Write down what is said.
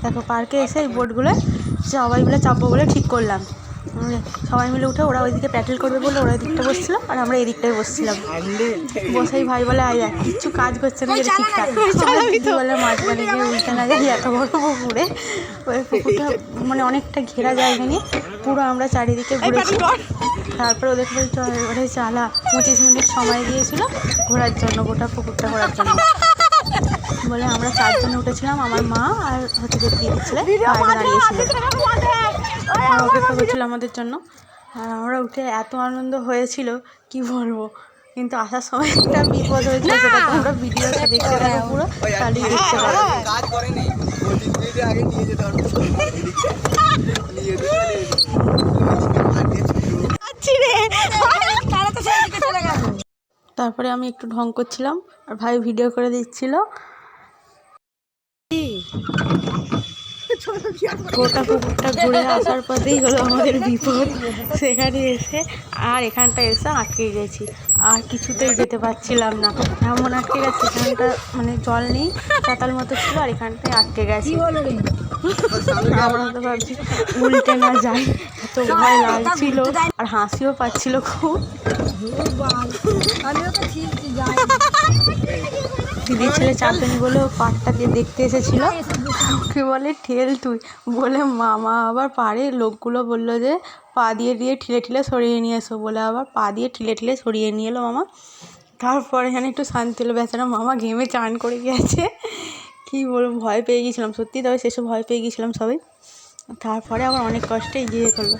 দেখো পার্কে এসে এই বোটগুলো সবাই মিলে চাপবো বলে ঠিক করলাম। সবাই মিলে উঠে ওরা ওইদিকে প্যাডেল করবে বলে ওরা ওইদিকটা বসছিলো আর আমরা এদিকটায় বসছিলাম। বসেই ভাই বলে আয় দেখ কিচ্ছু কাজ করছে না যেটা ঠিকঠাক, দিদি বলে মাঝখানে গিয়ে উল্টে না যায় এত বড় পুকুরে। ওই পুকুরটা মানে অনেকটা ঘেরা জায়গা নিয়ে পুরো আমরা চারিদিকে ঘুরেছি। তারপরে ওদের ওরে চালা 25 মিনিট সময় দিয়েছিল ঘোরার জন্য, গোটা পুকুরটা ঘোরার জন্য বলে আমরা 4 জনে উঠেছিলাম, আমার মা আর হচ্ছে যে দিদি ছেলে দাঁড়িয়েছিল, অপেক্ষা করছিল আমাদের জন্য। আর আমরা উঠে এত আনন্দ হয়েছিল কি বলবো, কিন্তু আসার সময় একটা বিপদ হয়েছিল, সেটা তোমরা ভিডিওতে দেখতে থাকো পুরো, তাহলেই দেখতে পারো। তারপরে আমি একটু ঢং করছিলাম আর ভাই ভিডিও করে দিচ্ছিল। গোটা পুকুরটা ঘুরে আসার পথেই হলো আমাদের বিপদ। সেখানে এসে আর এখানটা এসে আটকে গেছি, আর কিছুতেই যেতে পারছিলাম না, এমন আটকে গেছে। এখানটা মানে জল নেই, চাতাল মতো ছিল, আর এখানটায় আটকে গেছি। আমরা তো ভাবছি উল্টে না যাই, এত ভয় লাগছিল আর হাসিও পাচ্ছিল খুব। দিদির ছেলে চাপেনি বলে ও পাটটা দিয়ে দেখতে এসেছিল, ওকে বলে ঠেল তুই বলে, মামা আবার পারে লোকগুলো বললো যে পা দিয়ে ঠিলে ঠিলে সরিয়ে নিয়ে এসো বলে, আবার পা দিয়ে ঠিলে ঠিলে সরিয়ে নিয়ে এলো মামা। তারপরে এখানে একটু শান্তি হলো, বেচারা মামা ঘেমে চান করে গেছে। কী বলবো, ভয় পেয়ে গিয়েছিলাম সত্যি, তবে সেসব ভয় পেয়ে গিয়েছিলাম সবাই। তারপরে আবার অনেক কষ্টে গিয়ে করলো।